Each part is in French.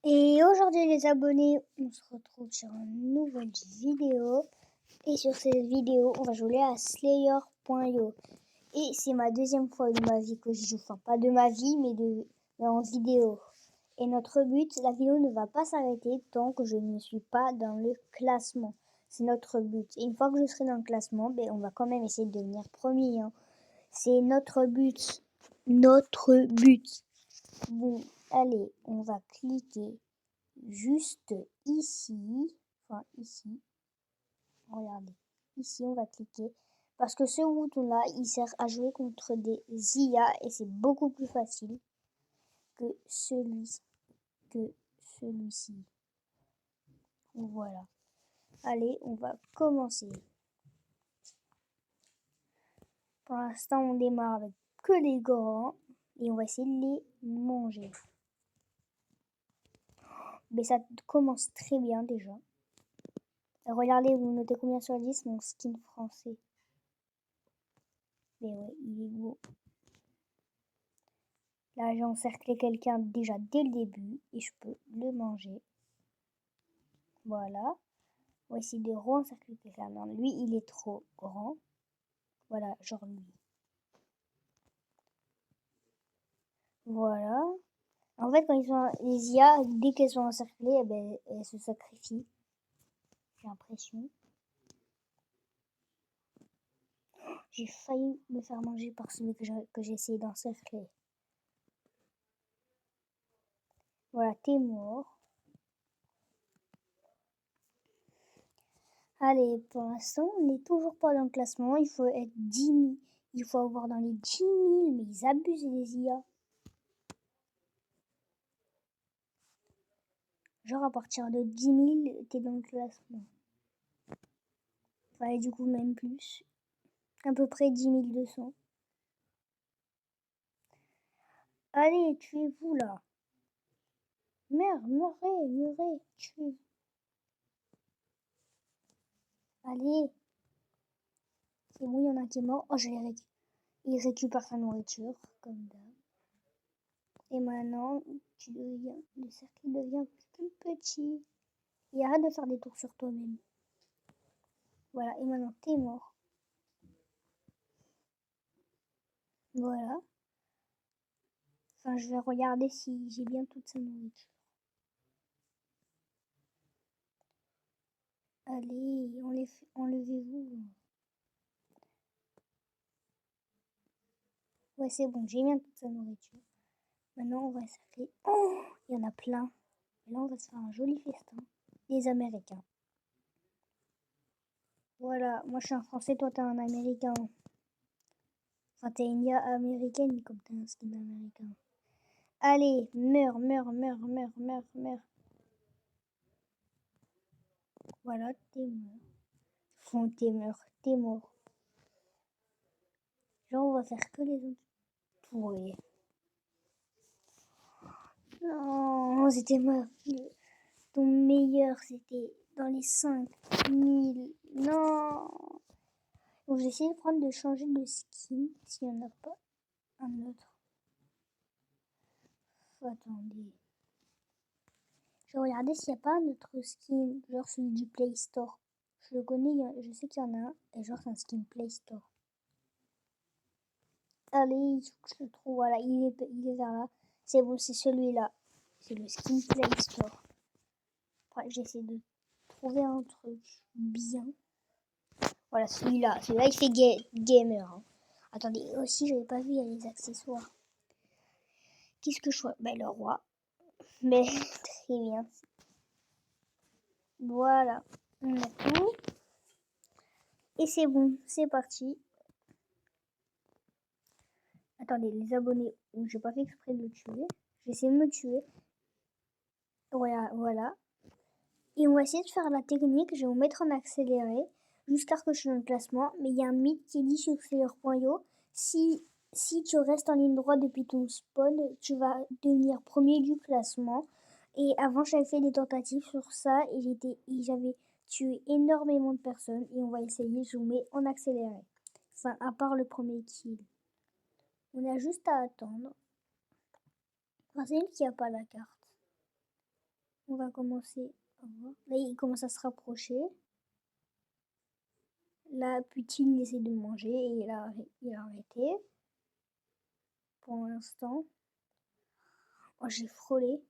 Et aujourd'hui les abonnés, on se retrouve sur une nouvelle vidéo. Et sur cette vidéo, on va jouer à Slayer.io. Et c'est ma deuxième fois de ma vie que j'y joue. Enfin, pas de ma vie, mais en vidéo. Et notre but, la vidéo ne va pas s'arrêter tant que je ne suis pas dans le classement. C'est notre but. Et une fois que je serai dans le classement, on va quand même essayer de devenir premier. C'est notre but. Notre but. Bon, allez, on va cliquer juste ici. Enfin, ici. Regardez. Ici, on va cliquer. Parce que ce bouton-là, il sert à jouer contre des IA et c'est beaucoup plus facile que celui-ci. Voilà. Allez, on va commencer. Pour l'instant, on démarre avec que les grands et on va essayer de les manger. Mais ça commence très bien déjà. Regardez, vous notez combien sur 10 mon skin français. Mais ouais, il est beau. Là, j'ai encerclé quelqu'un déjà dès le début et je peux le manger. Voilà. On va essayer de re-encercler quelqu'un. Non, lui, il est trop grand. Voilà, genre lui. Voilà. En fait, quand ils sont les IA, dès qu'elles sont encerclées, elles se sacrifient. J'ai l'impression. J'ai failli me faire manger par celui que j'ai essayé d'encercler. Voilà, t'es mort. Allez, pour l'instant, on n'est toujours pas dans le classement. Il faut être 10 000. Il faut avoir dans les 10 000, mais ils abusent les IA. Genre à partir de 10 000, t'es dans le classement. Enfin, du coup, même plus. À peu près 10 200. Allez, tuez-vous là. Merde, meurez, tuez. Allez. C'est bon, il y en a un qui est mort. Oh, je l'ai récupéré. Il récupère sa nourriture, comme d'hab. Et maintenant, le cercle devient plus petit. Et arrête de faire des tours sur toi-même. Voilà, et maintenant, t'es mort. Voilà. Enfin, je vais regarder si j'ai bien toute sa nourriture. Allez, enlevez-vous. Ouais, c'est bon, j'ai bien toute sa nourriture. Maintenant, on va s'appeler... Oh, il y en a plein. Et là, on va se faire un joli festin. Les Américains. Voilà, moi je suis un Français, toi t'es un Américain. Enfin, t'es une IA américaine comme t'es un skin américain. Allez, meurs. Voilà, t'es mort. Enfin, t'es mort. Genre, on va faire que les autres pourris. Non, c'était mort. Ton meilleur, c'était dans les 5 000. Non. Bon, j'ai essayé de changer de skin s'il n'y en a pas un autre. Attendez. Je vais regarder s'il n'y a pas un autre skin, genre celui du Play Store. Je le connais, je sais qu'il y en a un, et genre c'est un skin Play Store. Allez, il faut que je le trouve. Voilà, il est vers là. C'est bon, c'est celui-là. C'est le skin Play Store. Après, j'essaie de trouver un truc bien. Voilà, celui-là. Celui-là, il fait gamer. Hein. Attendez, aussi, j'avais pas vu, il y a les accessoires. Qu'est-ce que je vois? Le roi. Mais très bien. Voilà. On a tout. Et c'est bon, c'est parti. Attendez, les abonnés, j'ai pas fait exprès de le tuer. J'ai essayé de me tuer. Voilà. Et on va essayer de faire la technique. Je vais vous mettre en accéléré jusqu'à ce que je sois dans le classement. Mais il y a un mythe qui dit sur Slayer.io, si tu restes en ligne droite depuis ton spawn, tu vas devenir premier du classement. Et avant, j'avais fait des tentatives sur ça et j'avais tué énormément de personnes. Et on va essayer, je vous mets en accéléré. Enfin, à part le premier kill. On a juste à attendre. Enfin, c'est elle qui a pas la carte. On va commencer à voir. Là, il commence à se rapprocher. Là, Poutine essaie de manger et il a arrêté. Pour l'instant. Oh, j'ai frôlé.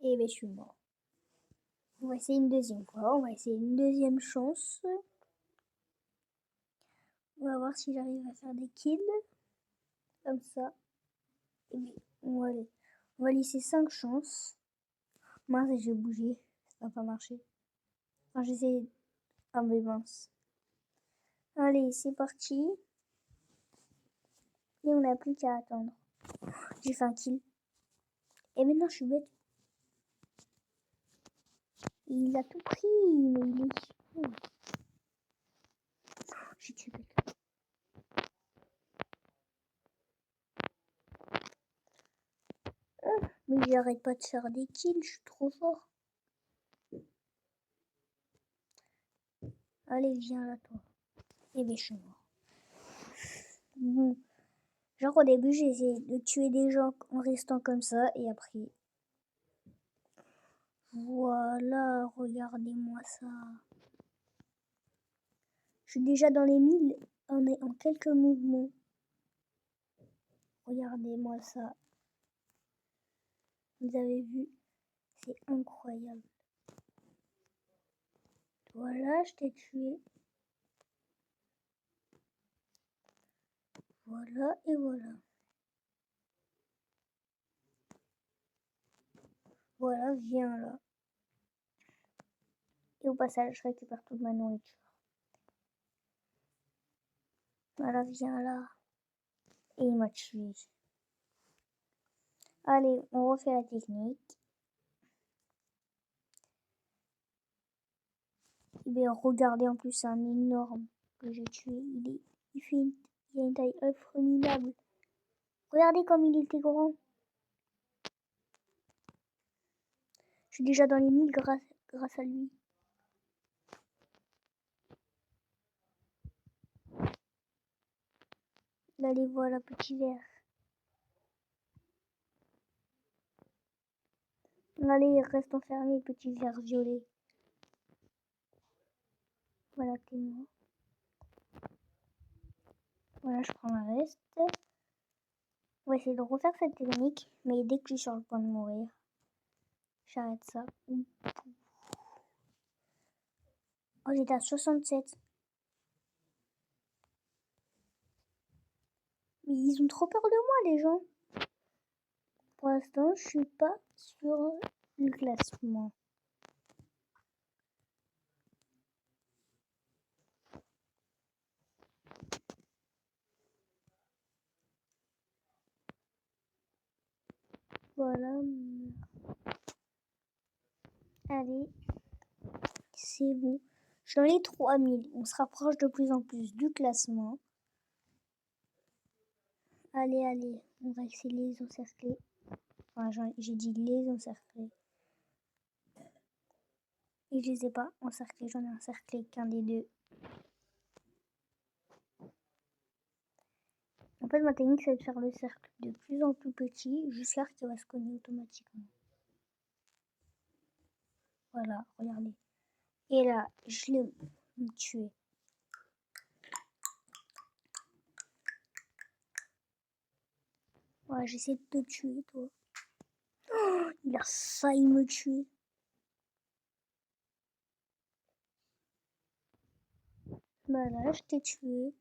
Et ben, je suis mort. On va essayer une deuxième fois. On va essayer une deuxième chance. On va voir si j'arrive à faire des kills. Comme ça. Et bien, on va laisser 5 chances. Mince, j'ai bougé. Ça va pas marcher. Enfin, j'essaie. Ah, mais mince. Allez, c'est parti. Et on n'a plus qu'à attendre. J'ai fait un kill. Et maintenant, je suis bête. Il a tout pris, mais il est fou. J'ai tué quelqu'un. Mais j'arrête pas de faire des kills, je suis trop fort. Allez, viens là, toi. Et bien, je suis mort. Bon. Genre, au début, j'ai essayé de tuer des gens en restant comme ça, et après... Voilà, regardez-moi ça. Je suis déjà dans les 1000 en quelques mouvements. Regardez-moi ça. Vous avez vu? C'est incroyable. Voilà, je t'ai tué. Voilà et voilà. Voilà, viens là. Et au passage, je récupère toute ma nourriture. Voilà, viens là. Et il m'a tué. Allez, on refait la technique. Et bien, regardez, en plus, c'est un énorme que j'ai tué. Il a une taille formidable. Regardez comme il était grand. Je suis déjà dans les 1000 grâce à lui. Là, les voilà, petit vert. Allez, il reste enfermé, petit vert violet. Voilà, t'es mort. Voilà, je prends ma veste. On va essayer de refaire cette technique, mais dès que je suis sur le point de mourir, j'arrête ça. Oh, j'étais à 67. Mais ils ont trop peur de moi, les gens. Pour l'instant, je suis pas sur le classement. Voilà. Allez, c'est bon. Je suis dans les 3000. On se rapproche de plus en plus du classement. Allez, allez. On va essayer de les encercler. Enfin, j'ai dit les encercler. Et je les ai pas encerclés. J'en ai encerclé qu'un des deux. En fait, ma technique, c'est de faire le cercle de plus en plus petit jusqu'à ce qu'il va se cogner automatiquement. Voilà, regardez. Et là, je l'ai tué. Ouais, j'essaie de te tuer, toi. Oh, il a failli me tuer. Voilà, je t'ai tué.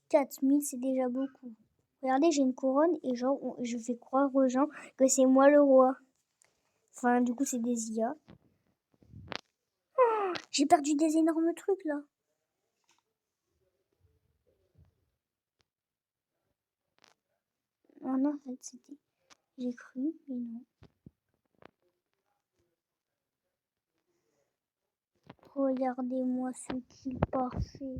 4000, c'est déjà beaucoup. Regardez, j'ai une couronne et genre, je fais croire aux gens que c'est moi le roi. Enfin, du coup, c'est des IA. Oh, j'ai perdu des énormes trucs, là. Oh non, en fait, c'était... J'ai cru, mais non. Regardez-moi ce kill parfait.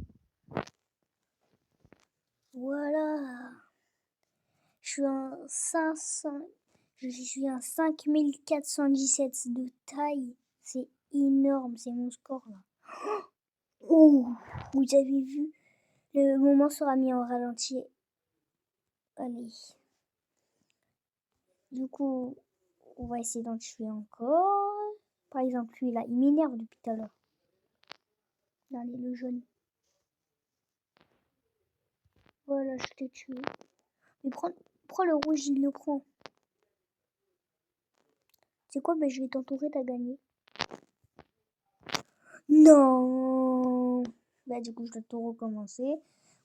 Voilà. Je suis un 500... Je suis un 5417 de taille. C'est énorme, c'est mon score là. Oh, vous avez vu? Le moment sera mis en ralenti. Allez. Du coup, on va essayer d'en tuer encore. Par exemple, lui là, il m'énerve depuis tout à l'heure. Allez, le jaune. Voilà, je t'ai tué. Mais prends le rouge, il le prend. C'est quoi? Ben, je vais t'entourer, t'as gagné. Non. Bah, du coup, je dois tout recommencer.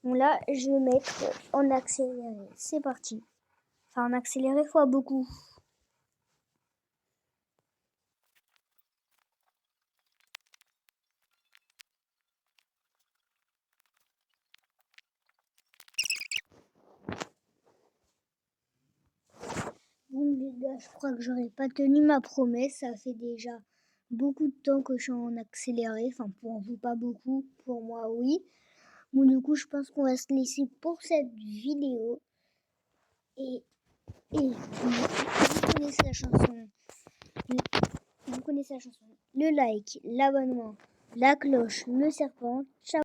Bon, là, je vais mettre en accéléré. C'est parti. Enfin, en accéléré fois beaucoup. Bon, les gars, je crois que j'aurais pas tenu ma promesse. Ça fait déjà beaucoup de temps que je suis en accéléré. Enfin, pour vous, pas beaucoup. Pour moi, oui. Bon, du coup, je pense qu'on va se laisser pour cette vidéo. Et vous connaissez la chanson. Vous connaissez la chanson. Le like, l'abonnement, la cloche, le serpent. Ciao.